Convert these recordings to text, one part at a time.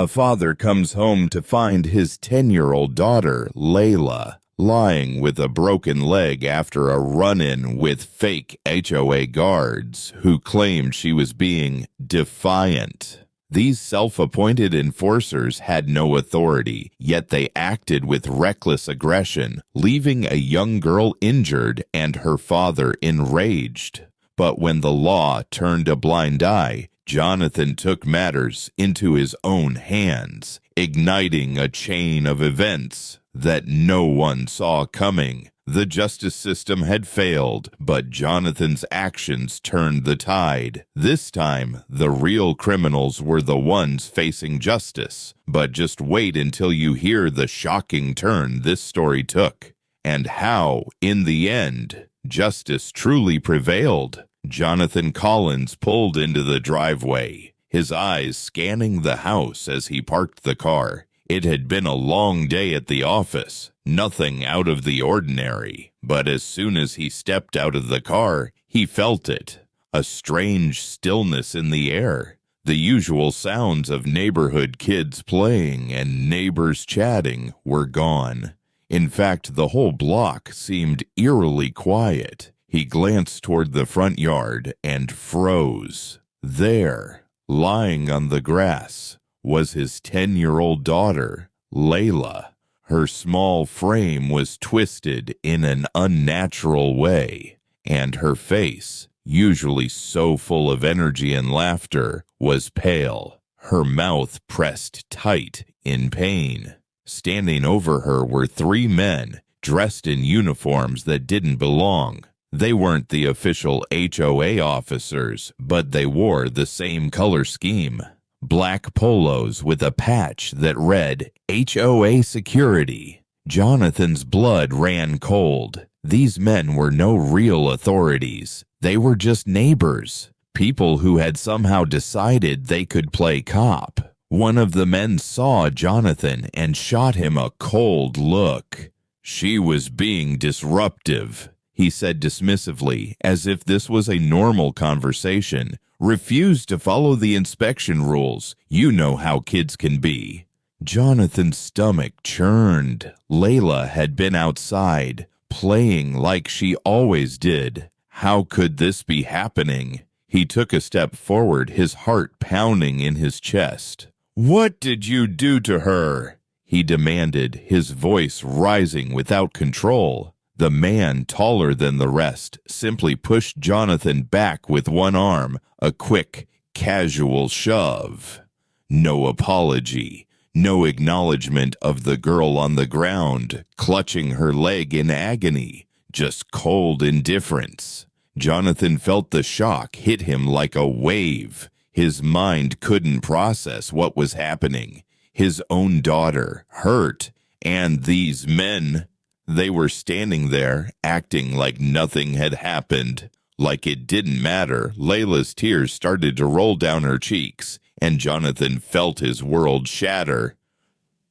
A father comes home to find his 10-year-old daughter, Layla, lying with a broken leg after a run-in with fake HOA guards who claimed she was being defiant. These self-appointed enforcers had no authority, yet they acted with reckless aggression, leaving a young girl injured and her father enraged. But when the law turned a blind eye, Jonathan took matters into his own hands, igniting a chain of events that no one saw coming. The justice system had failed, but Jonathan's actions turned the tide. This time, the real criminals were the ones facing justice. But just wait until you hear the shocking turn this story took, and how, in the end, justice truly prevailed. Jonathan Collins pulled into the driveway, his eyes scanning the house as he parked the car. It had been a long day at the office, nothing out of the ordinary, but as soon as he stepped out of the car, he felt it. A strange stillness in the air. The usual sounds of neighborhood kids playing and neighbors chatting were gone. In fact, the whole block seemed eerily quiet. He glanced toward the front yard and froze. There, lying on the grass, was his 10-year-old daughter, Layla. Her small frame was twisted in an unnatural way, and her face, usually so full of energy and laughter, was pale, her mouth pressed tight in pain. Standing over her were 3 men, dressed in uniforms that didn't belong. They weren't the official HOA officers, but they wore the same color scheme. Black polos with a patch that read HOA Security. Jonathan's blood ran cold. These men were no real authorities. They were just neighbors, people who had somehow decided they could play cop. One of the men saw Jonathan and shot him a cold look. "She was being disruptive," he said dismissively, as if this was a normal conversation. "Refused to follow the inspection rules. You know how kids can be." Jonathan's stomach churned. Layla had been outside, playing like she always did. How could this be happening? He took a step forward, his heart pounding in his chest. "What did you do to her?" he demanded, his voice rising without control. The man, taller than the rest, simply pushed Jonathan back with one arm, a quick, casual shove. No apology, no acknowledgement of the girl on the ground, clutching her leg in agony, just cold indifference. Jonathan felt the shock hit him like a wave. His mind couldn't process what was happening. His own daughter, hurt, and these men. They were standing there, acting like nothing had happened, like it didn't matter. Layla's tears started to roll down her cheeks, and Jonathan felt his world shatter.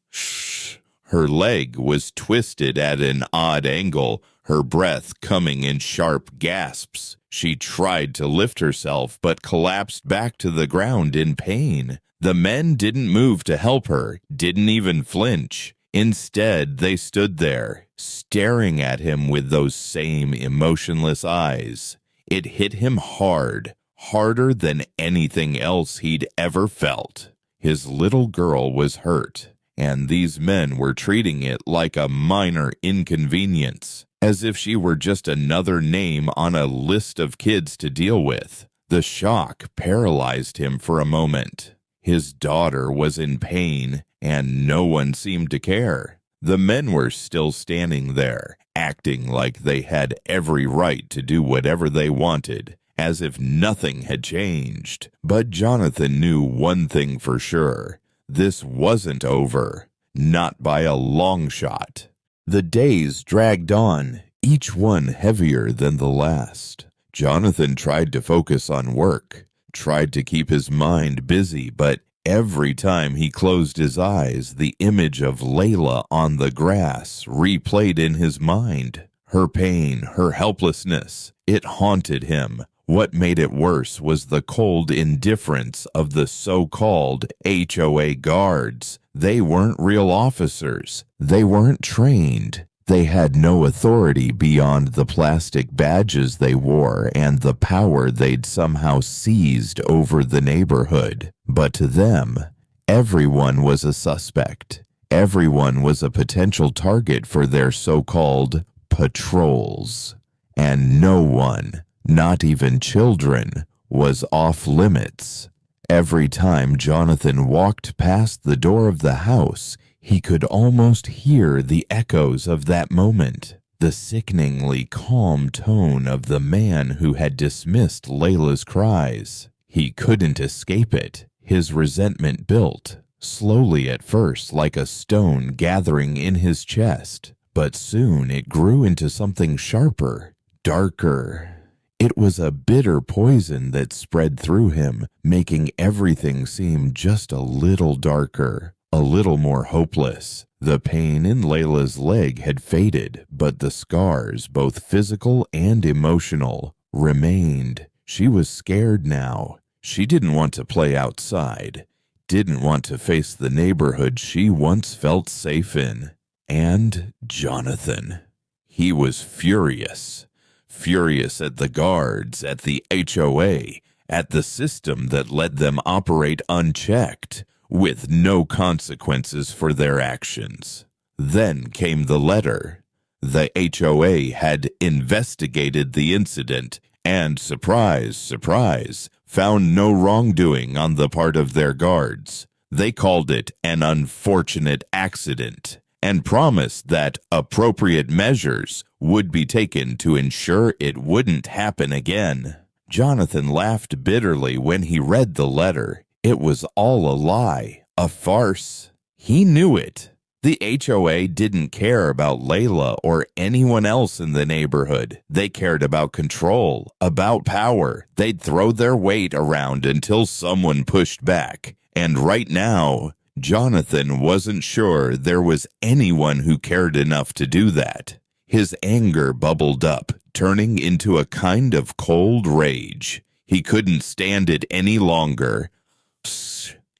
Shh. Her leg was twisted at an odd angle, her breath coming in sharp gasps. She tried to lift herself, but collapsed back to the ground in pain. The men didn't move to help her, didn't even flinch. Instead, they stood there, staring at him with those same emotionless eyes. It hit him hard, harder than anything else he'd ever felt. His little girl was hurt, and these men were treating it like a minor inconvenience, as if she were just another name on a list of kids to deal with. The shock paralyzed him for a moment. His daughter was in pain, and no one seemed to care. The men were still standing there, acting like they had every right to do whatever they wanted, as if nothing had changed. But Jonathan knew one thing for sure. This wasn't over. Not by a long shot. The days dragged on, each one heavier than the last. Jonathan tried to focus on work, tried to keep his mind busy, but every time he closed his eyes, the image of Layla on the grass replayed in his mind. Her pain, her helplessness, it haunted him, What made it worse was the cold indifference of the so-called HOA guards. They weren't real officers. They weren't trained. They had no authority beyond the plastic badges they wore and the power they'd somehow seized over the neighborhood. But to them, everyone was a suspect. Everyone was a potential target for their so-called patrols. And no one, not even children, was off limits. Every time Jonathan walked past the door of the house, he could almost hear the echoes of that moment. The sickeningly calm tone of the man who had dismissed Layla's cries. He couldn't escape it. His resentment built, slowly at first like a stone gathering in his chest, but soon it grew into something sharper, darker. It was a bitter poison that spread through him, making everything seem just a little darker, a little more hopeless. The pain in Layla's leg had faded, but the scars, both physical and emotional, remained. She was scared now. She didn't want to play outside, didn't want to face the neighborhood she once felt safe in. And Jonathan. He was furious. Furious at the guards, at the HOA, at the system that let them operate unchecked, with no consequences for their actions. Then came the letter. The HOA had investigated the incident and, surprise, surprise, found no wrongdoing on the part of their guards. They called it an unfortunate accident and promised that appropriate measures would be taken to ensure it wouldn't happen again. Jonathan laughed bitterly when he read the letter. It was all a lie, a farce. He knew it. The HOA didn't care about Layla or anyone else in the neighborhood. They cared about control, about power. They'd throw their weight around until someone pushed back. And right now, Jonathan wasn't sure there was anyone who cared enough to do that. His anger bubbled up, turning into a kind of cold rage. He couldn't stand it any longer.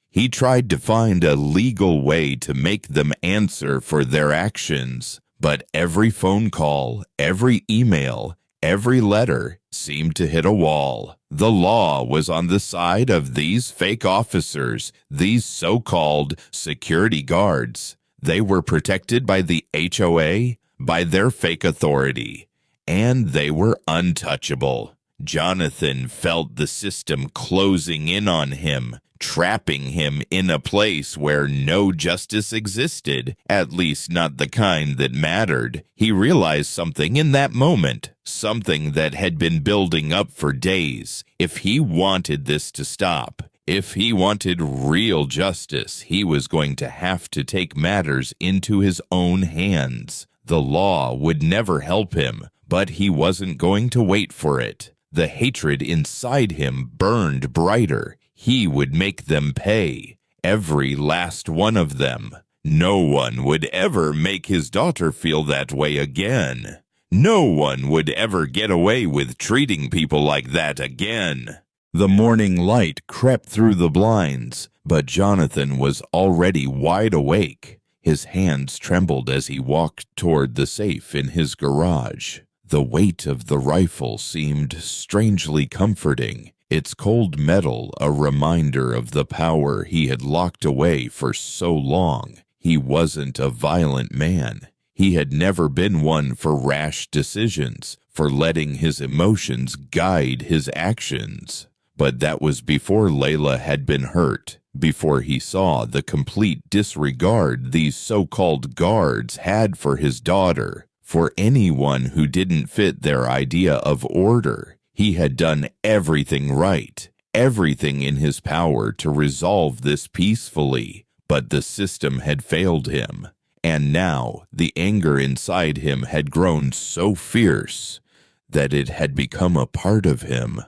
He tried to find a legal way to make them answer for their actions, but every phone call, every email, every letter seemed to hit a wall. The law was on the side of these fake officers, these so-called security guards. They were protected by the HOA, by their fake authority, and they were untouchable. Jonathan felt the system closing in on him, trapping him in a place where no justice existed, at least not the kind that mattered. He realized something in that moment, something that had been building up for days. If he wanted this to stop, if he wanted real justice, he was going to have to take matters into his own hands. The law would never help him, but he wasn't going to wait for it. The hatred inside him burned brighter. He would make them pay, every last one of them. No one would ever make his daughter feel that way again. No one would ever get away with treating people like that again. The morning light crept through the blinds, but Jonathan was already wide awake. His hands trembled as he walked toward the safe in his garage. The weight of the rifle seemed strangely comforting, its cold metal a reminder of the power he had locked away for so long. He wasn't a violent man. He had never been one for rash decisions, for letting his emotions guide his actions. But that was before Layla had been hurt, before he saw the complete disregard these so-called guards had for his daughter, for anyone who didn't fit their idea of order. He had done everything right, everything in his power to resolve this peacefully, but the system had failed him. And now the anger inside him had grown so fierce that it had become a part of him,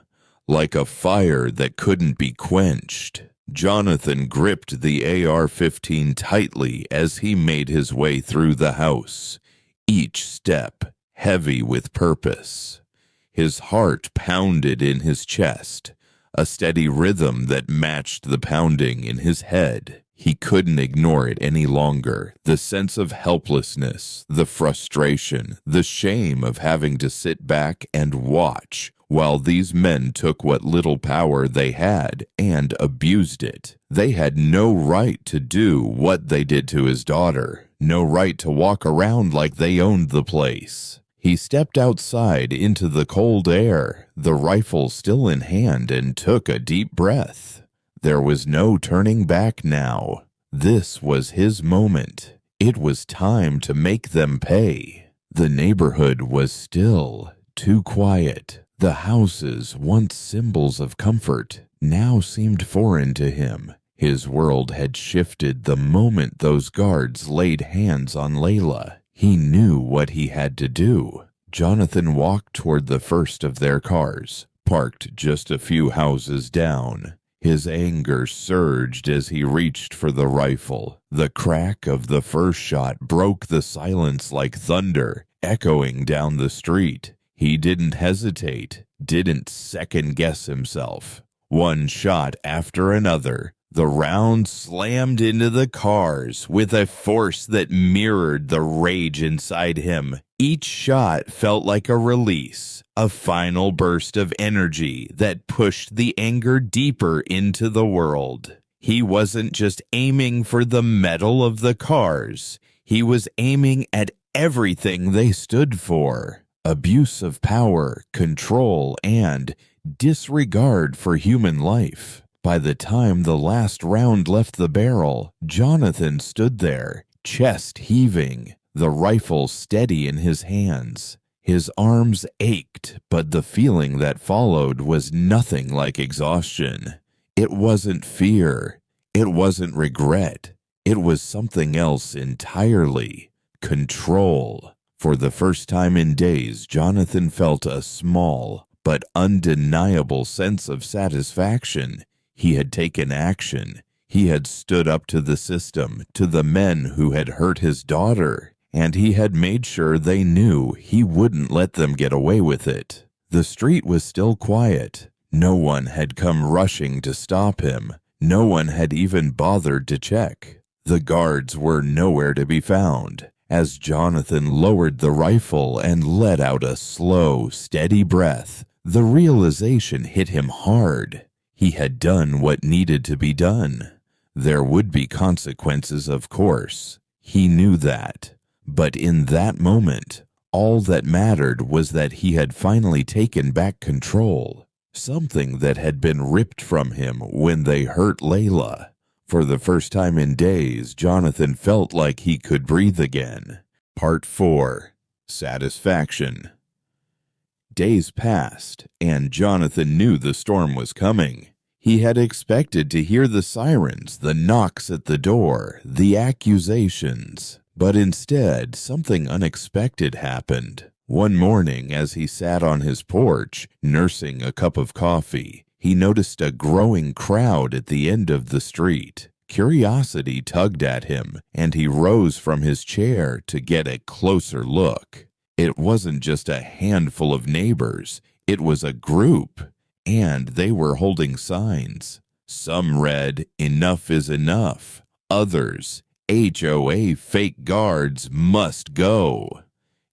like a fire that couldn't be quenched. Jonathan gripped the AR-15 tightly as he made his way through the house, each step heavy with purpose. His heart pounded in his chest, a steady rhythm that matched the pounding in his head. He couldn't ignore it any longer. The sense of helplessness, the frustration, the shame of having to sit back and watch while these men took what little power they had and abused it. They had no right to do what they did to his daughter, no right to walk around like they owned the place. He stepped outside into the cold air, the rifle still in hand, and took a deep breath. There was no turning back now. This was his moment. It was time to make them pay. The neighborhood was still, too quiet. The houses, once symbols of comfort, now seemed foreign to him. His world had shifted the moment those guards laid hands on Layla. He knew what he had to do. Jonathan walked toward the first of their cars, parked just a few houses down. His anger surged as he reached for the rifle. The crack of the first shot broke the silence like thunder, echoing down the street. He didn't hesitate, didn't second-guess himself. One shot after another, the round slammed into the cars with a force that mirrored the rage inside him. Each shot felt like a release, a final burst of energy that pushed the anger deeper into the world. He wasn't just aiming for the metal of the cars. He was aiming at everything they stood for. Abuse of power, control, and disregard for human life. By the time the last round left the barrel, Jonathan stood there, chest heaving, the rifle steady in his hands. His arms ached, but the feeling that followed was nothing like exhaustion. It wasn't fear. It wasn't regret. It was something else entirely. Control. For the first time in days, Jonathan felt a small but undeniable sense of satisfaction. He had taken action. He had stood up to the system, to the men who had hurt his daughter, and he had made sure they knew he wouldn't let them get away with it. The street was still quiet. No one had come rushing to stop him. No one had even bothered to check. The guards were nowhere to be found. As Jonathan lowered the rifle and let out a slow, steady breath, the realization hit him hard. He had done what needed to be done. There would be consequences, of course. He knew that. But in that moment, all that mattered was that he had finally taken back control, something that had been ripped from him when they hurt Layla. For the first time in days, Jonathan felt like he could breathe again. Part 4. Satisfaction. Days passed, and Jonathan knew the storm was coming. He had expected to hear the sirens, the knocks at the door, the accusations. But instead, something unexpected happened. One morning, as he sat on his porch, nursing a cup of coffee, he noticed a growing crowd at the end of the street. Curiosity tugged at him, and he rose from his chair to get a closer look. It wasn't just a handful of neighbors, it was a group, and they were holding signs. Some read, "Enough is enough." Others, "HOA fake guards must go."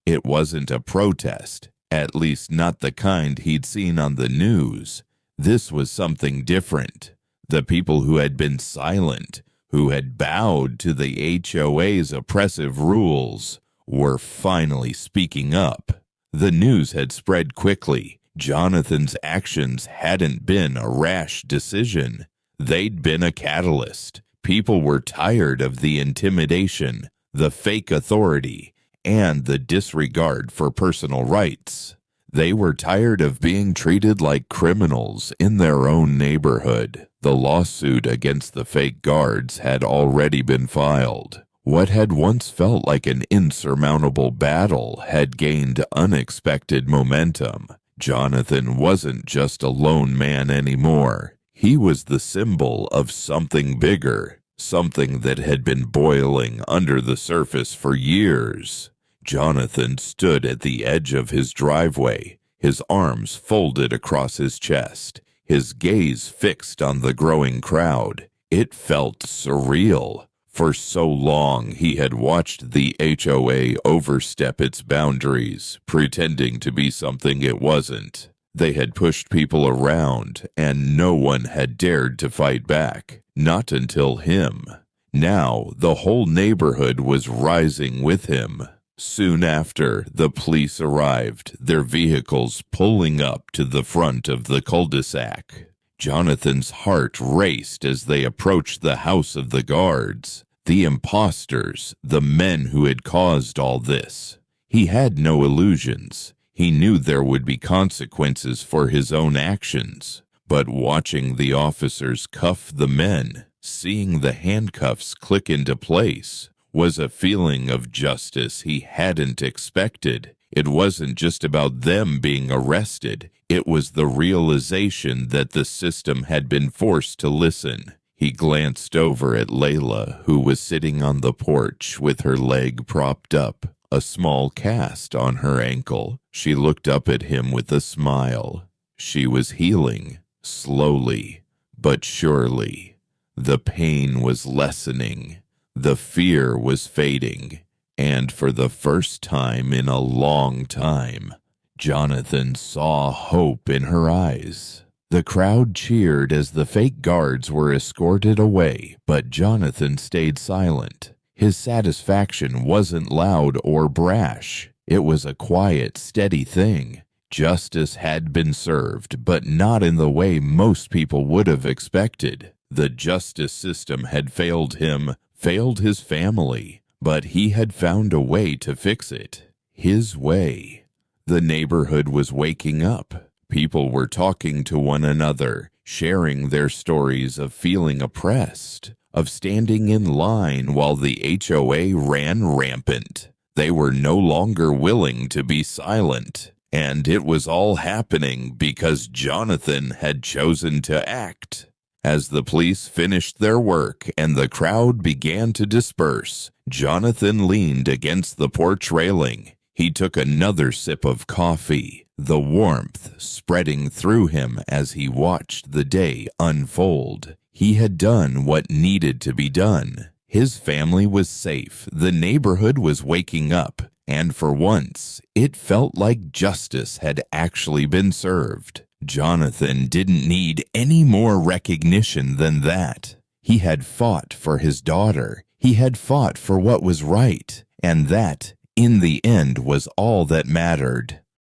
It wasn't a protest, at least not the kind he'd seen on the news. This was something different. The people who had been silent, who had bowed to the HOA's oppressive rules, were finally speaking up. The news had spread quickly. Jonathan's actions hadn't been a rash decision. They'd been a catalyst. People were tired of the intimidation, the fake authority, and the disregard for personal rights. They were tired of being treated like criminals in their own neighborhood. The lawsuit against the fake guards had already been filed. What had once felt like an insurmountable battle had gained unexpected momentum. Jonathan wasn't just a lone man anymore. He was the symbol of something bigger, something that had been boiling under the surface for years. Jonathan stood at the edge of his driveway, his arms folded across his chest, his gaze fixed on the growing crowd. It felt surreal. For so long he had watched the HOA overstep its boundaries, pretending to be something it wasn't. They had pushed people around, and no one had dared to fight back, not until him. Now the whole neighborhood was rising with him. Soon after, the police arrived, their vehicles pulling up to the front of the cul-de-sac. Jonathan's heart raced as they approached the house of the guards, the imposters, the men who had caused all this. He had no illusions. He knew there would be consequences for his own actions. But watching the officers cuff the men, seeing the handcuffs click into place, was a feeling of justice he hadn't expected. It wasn't just about them being arrested. It was the realization that the system had been forced to listen. He glanced over at Layla, who was sitting on the porch with her leg propped up, a small cast on her ankle. She looked up at him with a smile. She was healing, slowly but surely. The pain was lessening. The fear was fading. And for the first time in a long time, Jonathan saw hope in her eyes. The crowd cheered as the fake guards were escorted away, but Jonathan stayed silent. His satisfaction wasn't loud or brash. It was a quiet, steady thing. Justice had been served, but not in the way most people would have expected. The justice system had failed him, failed his family, but he had found a way to fix it. His way. The neighborhood was waking up. People were talking to one another, sharing their stories of feeling oppressed, of standing in line while the HOA ran rampant. They were no longer willing to be silent, and it was all happening because Jonathan had chosen to act. As the police finished their work and the crowd began to disperse, Jonathan leaned against the porch railing. He took another sip of coffee, the warmth spreading through him as he watched the day unfold. He had done what needed to be done. His family was safe, the neighborhood was waking up, and for once, it felt like justice had actually been served. Jonathan didn't need any more recognition than that. He had fought for his daughter. He had fought for what was right, and that, in the end, was all that mattered.